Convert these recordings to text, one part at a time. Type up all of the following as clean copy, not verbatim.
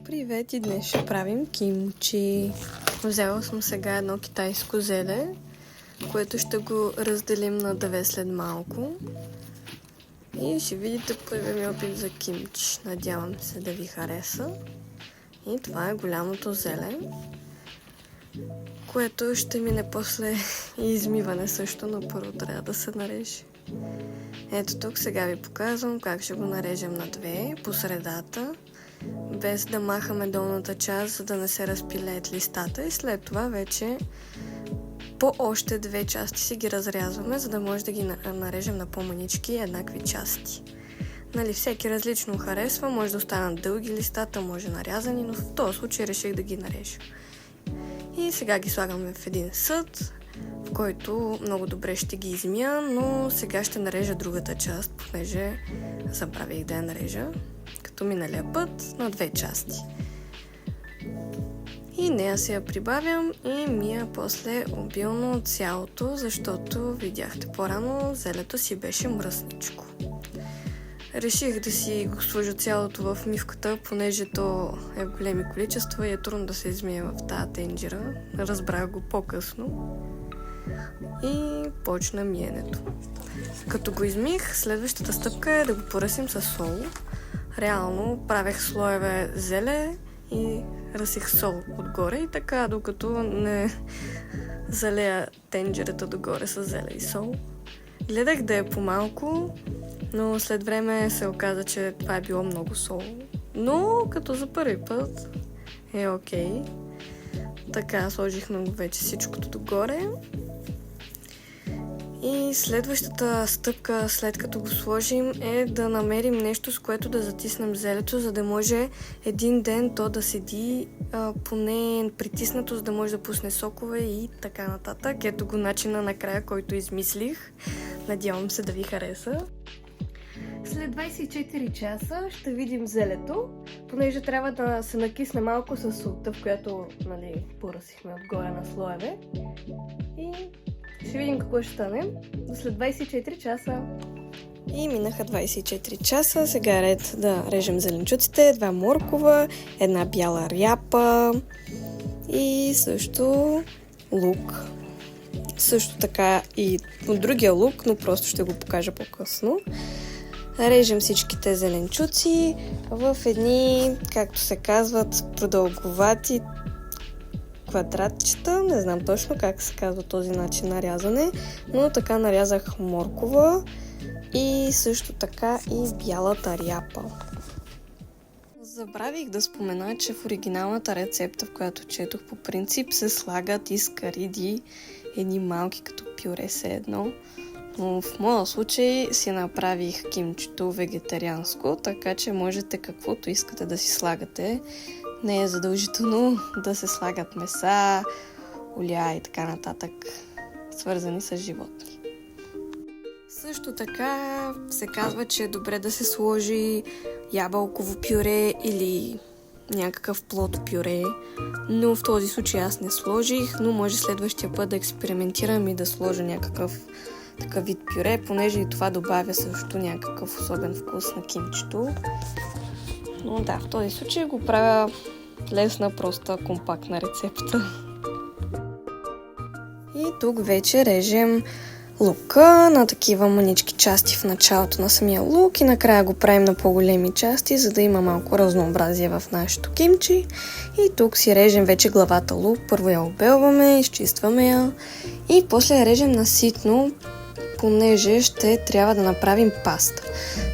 Привет, и днес ще правим кимчи. Взела съм сега едно китайско зеле, което ще го разделим на две след малко. И ще видите първият ми опит за кимчи. Надявам се да ви хареса. И това е голямото зеле, което ще мине после и измиване също, но първо трябва да се нарежи. Ето тук сега ви показвам как ще го нарежем на две по средата, без да махаме долната част, за да не се разпилеят листата, и след това вече по още две части си ги разрязваме, за да може да ги нарежем на по-манички еднакви части. Нали, всеки различно харесва, може да останат дълги листата, може нарязани, но в този случай реших да ги нарежа. И сега ги слагаме в един съд, в който много добре ще ги измия, но сега ще нарежа другата част, понеже забравих да я нарежа, като миналия път, на две части. И нея си я прибавям и мия после обилно цялото, защото видяхте по-рано, зелето си беше мръсничко. Реших да си го сложа цялото в мивката, понеже то е в големи количества и е трудно да се измие в тази тенджера. Разбрах го по-късно. И почна миенето. Като го измих, следващата стъпка е да го поръсим с сол. Реално правех слоеве зеле и ръсих сол отгоре и така, докато не залея тенджерата догоре с зеле и сол. Гледах да е по-малко, но след време се оказа, че това е било много сол. Но като за първи път е окей. Така сложихме го вече всичкото догоре. И следващата стъпка, след като го сложим, е да намерим нещо, с което да затиснем зелето, за да може един ден то да седи поне притиснато, за да може да пусне сокове и така нататък. Ето го начина накрая, който измислих. Надявам се да ви хареса. След 24 часа ще видим зелето, понеже трябва да се накисне малко с солта, в която поръсихме отгоре на слоеве. И ще видим какво ще стане до след 24 часа. И минаха 24 часа. Сега е ред да режем зеленчуците. 2 моркова, една бяла ряпа и също лук. Също така и от другия лук, но просто ще го покажа по-късно. Режем всичките зеленчуци в едни, както се казват, продълговати квадратчета. Не знам точно как се казва този начин на рязане, но така нарязах моркова и също така и бялата ряпа. Забравих да спомена, че в оригиналната рецепта, в която четох, по принцип се слагат искариди, едни малки като пюре все едно. Но в моя случай си направих кимчито вегетарианско, така че можете каквото искате да си слагате. Не е задължително да се слагат меса, оля и така нататък, свързани с животни. Също така се казва, че е добре да се сложи ябълково пюре или някакъв плод пюре, но в този случай аз не сложих, но може следващия път да експериментирам и да сложа някакъв такъв вид пюре, понеже и това добавя също някакъв особен вкус на кимчито. Но да, в този случай го правя лесна, проста, компактна рецепта. И тук вече режем лука на такива манички части в началото на самия лук и накрая го правим на по-големи части, за да има малко разнообразие в нашето кимчи. И тук си режем вече главата лук. Първо я обелваме, изчистваме я и после я режем на ситно, понеже ще трябва да направим паста.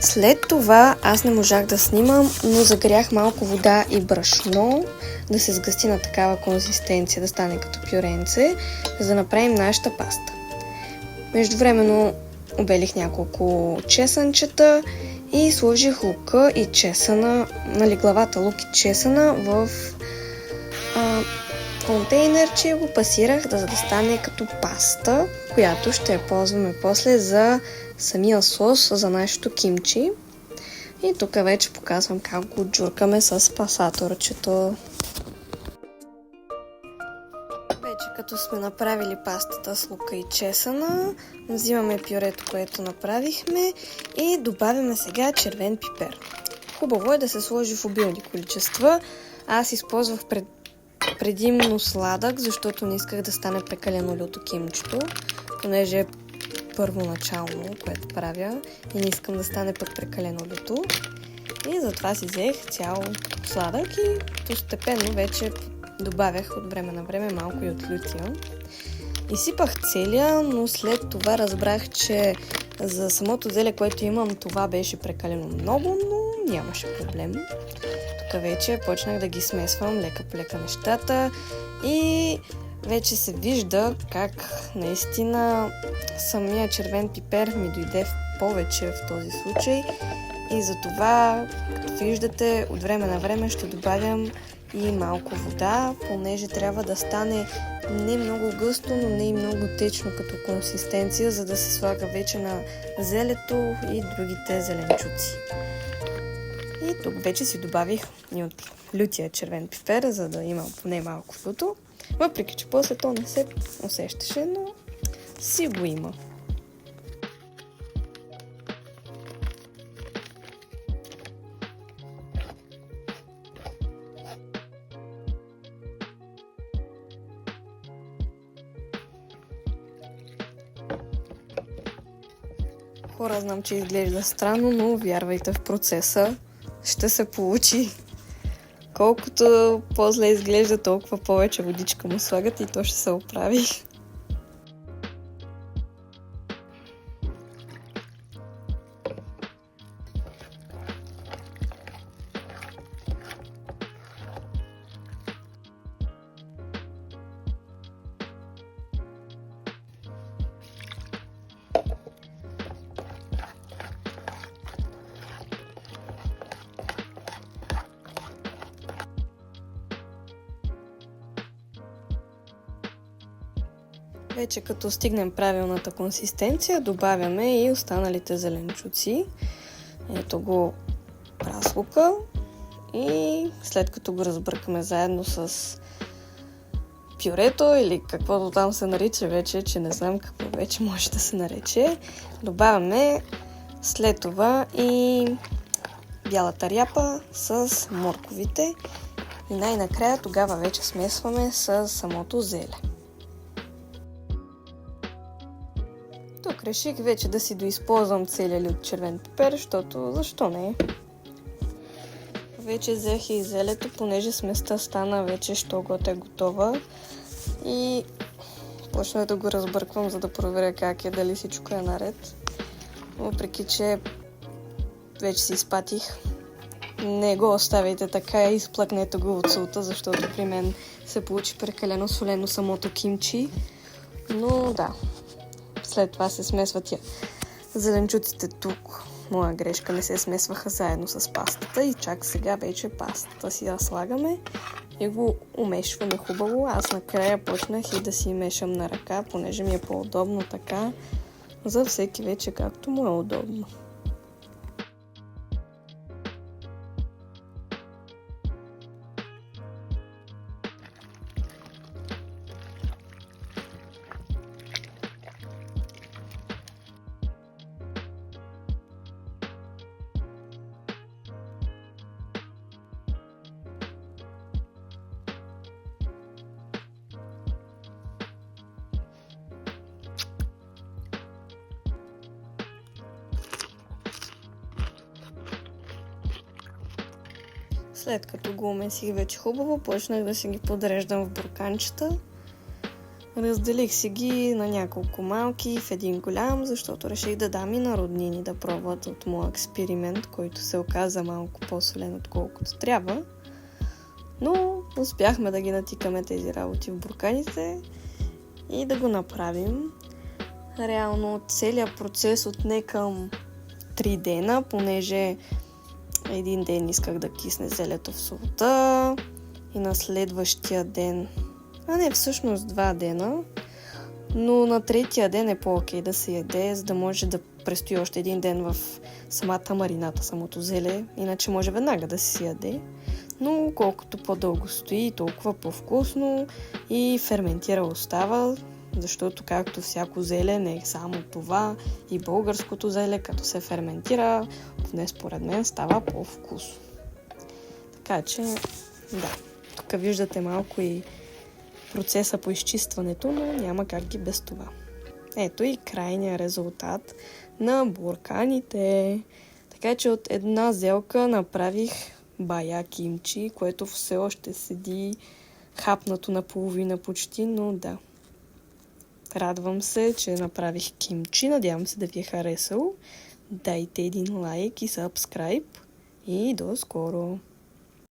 След това аз не можах да снимам, но загрях малко вода и брашно, да се сгъсти на такава консистенция, да стане като пюренце, за да направим нашата паста. Междувременно обелих няколко чесънчета и сложих лука и чесъна, главата лук и чесъна в контейнерче и го пасирах, за да стане като паста, която ще я ползваме после за самия сос за нашето кимчи. И тук вече показвам как го джуркаме с пасаторчето. Вече като сме направили пастата с лука и чесъна, взимаме пюрето, което направихме и добавяме сега червен пипер. Хубаво е да се сложи в обилни количества. Аз използвах предимно сладък, защото не исках да стане прекалено люто кимчето, понеже е първоначално, което правя и не искам да стане пък прекалено люто. И затова си взех цял сладък и постепенно вече добавях от време на време малко и от лютия. Изсипах целия, но след това разбрах, че за самото зеле, което имам, това беше прекалено много, но нямаше проблем. Тук вече почнах да ги смесвам лека по лека нещата и вече се вижда как наистина самия червен пипер ми дойде в повече в този случай. И затова, като виждате, от време на време ще добавям и малко вода, понеже трябва да стане не много гъсто, но не и много течно като консистенция, за да се слага вече на зелето и другите зеленчуци. И тук вече си добавих и от лютия червен пипер, за да има поне малко люто. Въпреки че после то не се усещаше, но си го има. Хора, знам, че изглежда странно, но вярвайте в процеса. Ще се получи. Колкото по-зле изглежда, толкова повече водичка му слагат и то ще се оправи. Вече като стигнем правилната консистенция, добавяме и останалите зеленчуци. Ето го праслука и след като го разбъркаме заедно с пюрето или каквото там се нарича вече, че не знам какво вече може да се нарече, добавяме след това и бялата ряпа с морковите и най-накрая тогава вече смесваме с самото зеле. Тук реших вече да си доизползвам целия лют червен пипер, защото защо не? Вече взех и зелето, понеже сместа стана вече що-готе готова и почнах да го разбърквам, за да проверя как е, дали всичко е наред. Въпреки че вече си изпатих. Не го оставяйте така и изплъкнете го от солта, защото при мен се получи прекалено солено самото кимчи. Но да, след това се смесват зеленчуците тук. Моя грешка, не се смесваха заедно с пастата и чак сега вече пастата си я слагаме и го умешваме хубаво. Аз накрая почнах и да си мешам на ръка, понеже ми е по-удобно така, за всеки вече както му е удобно. След като го умесих вече хубаво, почнах да си ги подреждам в бурканчета. Разделих си ги на няколко малки в един голям, защото реших да дам и на роднини да пробват от моя експеримент, който се оказа малко по-солен отколкото трябва. Но успяхме да ги натикаме тези работи в бурканите и да го направим. Реално целият процес отне към 3 дена, понеже един ден исках да кисне зелето в солта и на следващия ден, всъщност 2 дена, но на третия ден е по-окей да се яде, за да може да престои още един ден в самата марината, самото зеле, иначе може веднага да се яде, но колкото по-дълго стои, толкова по-вкусно и ферментира остава, защото както всяко зеле, не е само това, и българското зеле, като се ферментира, поне според мен става по-вкусно. Така че Да, тук виждате малко и процеса по изчистването, но няма как ги без това. Ето и крайния резултат на бурканите. Така че от една зелка направих бая кимчи, което все още седи хапнато наполовина почти, но да. Радвам се, че направих кимчи. Надявам се да ви е харесало. Дайте един лайк и сабскрайб и до скоро!